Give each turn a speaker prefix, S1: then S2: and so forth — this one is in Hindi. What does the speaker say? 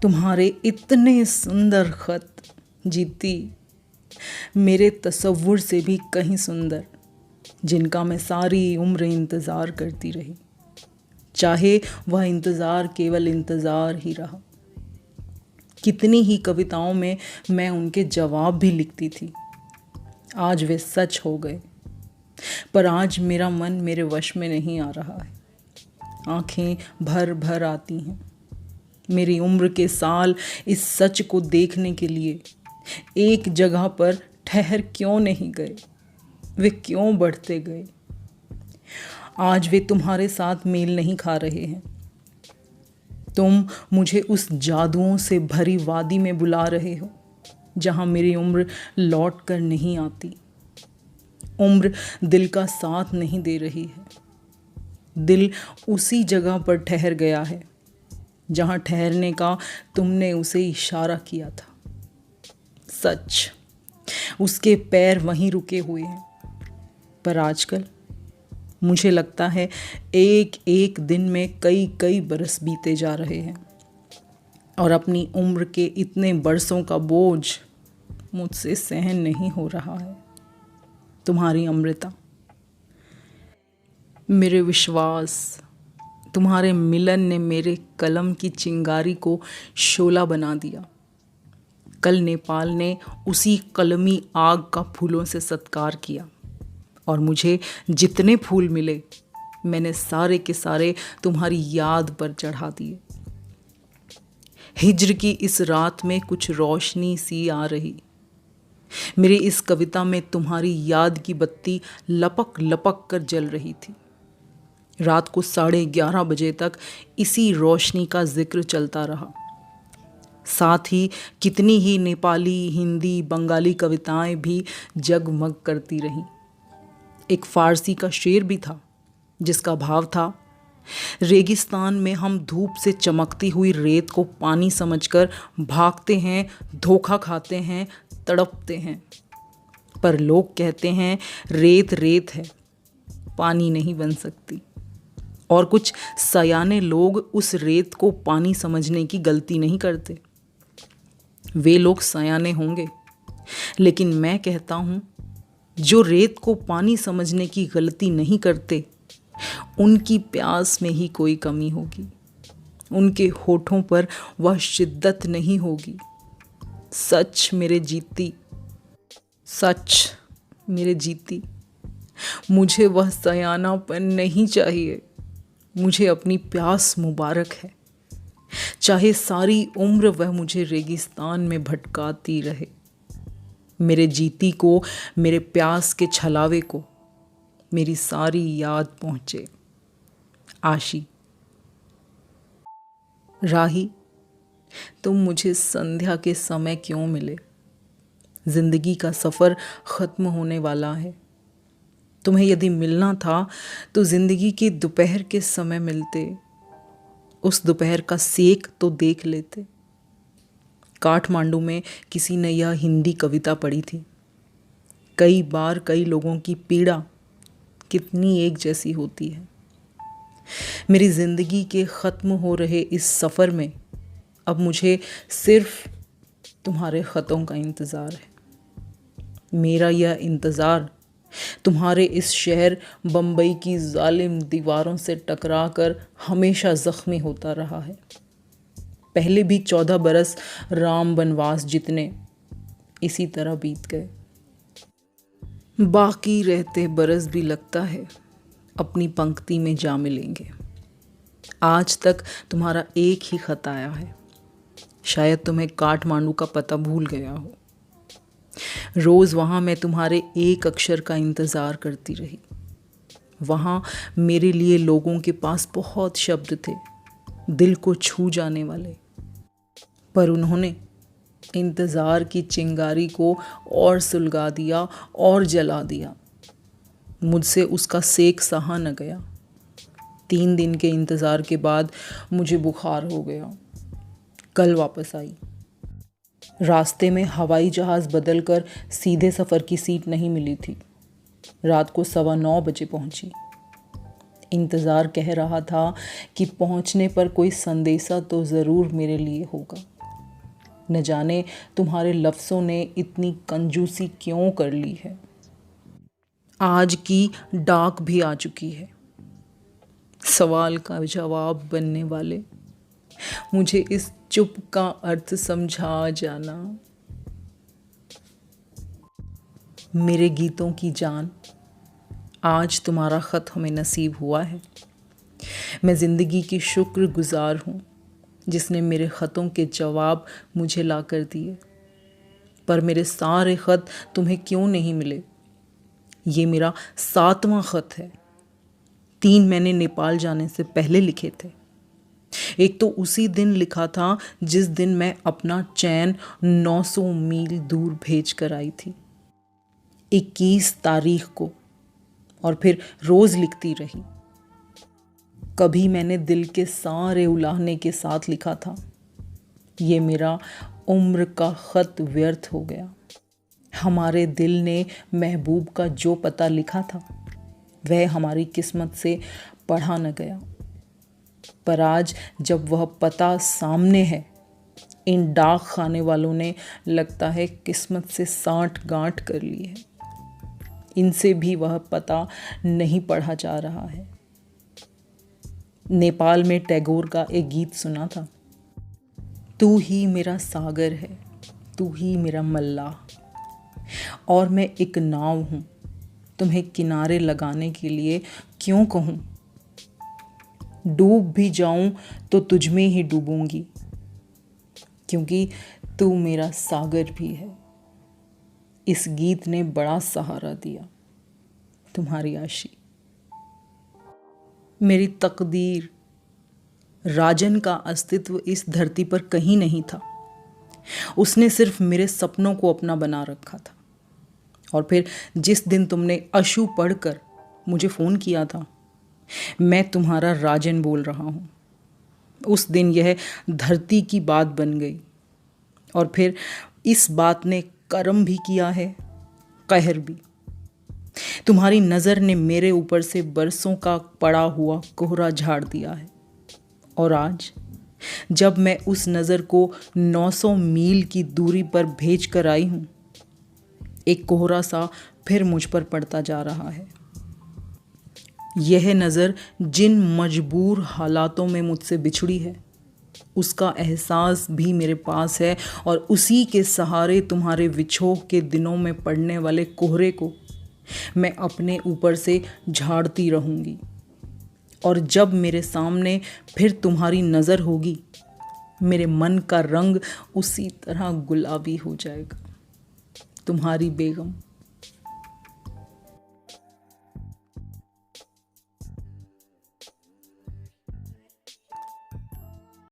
S1: तुम्हारे इतने सुंदर खत जीती, मेरे तसव्वुर से भी कहीं सुंदर, जिनका मैं सारी उम्र इंतज़ार करती रही, चाहे वह इंतज़ार केवल इंतज़ार ही रहा। कितनी ही कविताओं में मैं उनके जवाब भी लिखती थी। आज वे सच हो गए, पर आज मेरा मन मेरे वश में नहीं आ रहा है। आंखें भर भर आती हैं। मेरी उम्र के साल इस सच को देखने के लिए एक जगह पर ठहर क्यों नहीं गए? वे क्यों बढ़ते गए? आज वे तुम्हारे साथ मेल नहीं खा रहे हैं। तुम मुझे उस जादुओं से भरी वादी में बुला रहे हो जहां मेरी उम्र लौट कर नहीं आती। उम्र दिल का साथ नहीं दे रही है। दिल उसी जगह पर ठहर गया है जहां ठहरने का तुमने उसे इशारा किया था। सच, उसके पैर वहीं रुके हुए हैं। पर आजकल मुझे लगता है एक एक दिन में कई कई बरस बीते जा रहे हैं और अपनी उम्र के इतने बरसों का बोझ मुझसे सहन नहीं हो रहा है। तुम्हारी अमृता, मेरे विश्वास, तुम्हारे मिलन ने मेरे कलम की चिंगारी को शोला बना दिया। कल नेपाल ने उसी कलमी आग का फूलों से सत्कार किया और मुझे जितने फूल मिले मैंने सारे के सारे तुम्हारी याद पर चढ़ा दिए। हिज्र की इस रात में कुछ रोशनी सी आ रही। मेरी इस कविता में तुम्हारी याद की बत्ती लपक लपक कर जल रही थी। रात को 11:30 बजे तक इसी रोशनी का जिक्र चलता रहा। साथ ही कितनी ही नेपाली, हिंदी, बंगाली कविताएं भी जगमग करती रहीं। एक फारसी का शेर भी था जिसका भाव था, रेगिस्तान में हम धूप से चमकती हुई रेत को पानी समझकर भागते हैं, धोखा खाते हैं, तड़पते हैं, पर लोग कहते हैं रेत रेत है, पानी नहीं बन सकती। और कुछ सयाने लोग उस रेत को पानी समझने की गलती नहीं करते। वे लोग सयाने होंगे, लेकिन मैं कहता हूँ जो रेत को पानी समझने की गलती नहीं करते उनकी प्यास में ही कोई कमी होगी। उनके होठों पर वह शिद्दत नहीं होगी। सच मेरे जीती, सच मेरे जीती, मुझे वह सयानापन नहीं चाहिए। मुझे अपनी प्यास मुबारक है, चाहे सारी उम्र वह मुझे रेगिस्तान में भटकाती रहे। मेरे जीती को, मेरे प्यास के छलावे को मेरी सारी याद पहुँचे। आशी। राही, तुम मुझे संध्या के समय क्यों मिले? जिंदगी का सफ़र ख़त्म होने वाला है। तुम्हें यदि मिलना था तो जिंदगी के दोपहर के समय मिलते। उस दोपहर का सेक तो देख लेते। काठमांडू में किसी ने यह हिंदी कविता पढ़ी थी, कई बार कई लोगों की पीड़ा कितनी एक जैसी होती है। मेरी ज़िंदगी के ख़त्म हो रहे इस सफ़र में अब मुझे सिर्फ तुम्हारे ख़तों का इंतज़ार है। मेरा यह इंतज़ार तुम्हारे इस शहर बम्बई की जालिम दीवारों से टकरा कर हमेशा ज़ख्मी होता रहा है। पहले भी 14 बरस राम वनवास जितने इसी तरह बीत गए। बाकी रहते बरस भी लगता है अपनी पंक्ति में जा मिलेंगे। आज तक तुम्हारा एक ही खत आया है। शायद तुम्हें काठमांडू का पता भूल गया हो। रोज़ वहाँ मैं तुम्हारे एक अक्षर का इंतज़ार करती रही। वहाँ मेरे लिए लोगों के पास बहुत शब्द थे, दिल को छू जाने वाले, पर उन्होंने इंतज़ार की चिंगारी को और सुलगा दिया और जला दिया। मुझसे उसका सेक सहा न गया। 3 दिन के इंतज़ार के बाद मुझे बुखार हो गया। कल वापस आई। रास्ते में हवाई जहाज़ बदलकर सीधे सफ़र की सीट नहीं मिली थी। रात को 9:15 बजे पहुंची। इंतज़ार कह रहा था कि पहुंचने पर कोई संदेशा तो ज़रूर मेरे लिए होगा। न जाने तुम्हारे लफ्ज़ों ने इतनी कंजूसी क्यों कर ली है। आज की डाक भी आ चुकी है। सवाल का जवाब बनने वाले, मुझे इस चुप का अर्थ समझा जाना। मेरे गीतों की जान, आज तुम्हारा ख़त हमें नसीब हुआ है। मैं ज़िंदगी की शुक्रगुज़ार हूँ जिसने मेरे ख़तों के जवाब मुझे ला कर दिए। पर मेरे सारे ख़त तुम्हें क्यों नहीं मिले? ये मेरा 7वां ख़त है। 3 मैंने नेपाल जाने से पहले लिखे थे। एक तो उसी दिन लिखा था जिस दिन मैं अपना चैन 900 मील दूर भेज कर आई थी, 21 तारीख को, और फिर रोज़ लिखती रही। कभी मैंने दिल के सारे उलाहने के साथ लिखा था। ये मेरा उम्र का ख़त व्यर्थ हो गया। हमारे दिल ने महबूब का जो पता लिखा था वह हमारी किस्मत से पढ़ा न गया। पर आज जब वह पता सामने है, इन डाक खाने वालों ने लगता है किस्मत से साठ गांठ कर ली है। इनसे भी वह पता नहीं पढ़ा जा रहा है। नेपाल में टैगोर का एक गीत सुना था, तू ही मेरा सागर है, तू ही मेरा मल्लाह, और मैं एक नाव हूँ, तुम्हें किनारे लगाने के लिए क्यों कहूँ। डूब भी जाऊं तो तुझ में ही डूबूंगी, क्योंकि तू मेरा सागर भी है। इस गीत ने बड़ा सहारा दिया। तुम्हारी आशी। मेरी तकदीर, राजन का अस्तित्व इस धरती पर कहीं नहीं था। उसने सिर्फ मेरे सपनों को अपना बना रखा था। और फिर जिस दिन तुमने अशु पढ़कर मुझे फ़ोन किया था, मैं तुम्हारा राजन बोल रहा हूँ, उस दिन यह धरती की बात बन गई। और फिर इस बात ने कर्म भी किया है, कहर भी। तुम्हारी नज़र ने मेरे ऊपर से बरसों का पड़ा हुआ कोहरा झाड़ दिया है। और आज जब मैं उस नज़र को 900 मील की दूरी पर भेज कर आई हूँ, एक कोहरा सा फिर मुझ पर पड़ता जा रहा है। यह नज़र जिन मजबूर हालातों में मुझसे बिछड़ी है, उसका एहसास भी मेरे पास है। और उसी के सहारे तुम्हारे विछोह के दिनों में पड़ने वाले कोहरे को मैं अपने ऊपर से झाड़ती रहूँगी। और जब मेरे सामने फिर तुम्हारी नज़र होगी, मेरे मन का रंग उसी तरह गुलाबी हो जाएगा। तुम्हारी बेगम।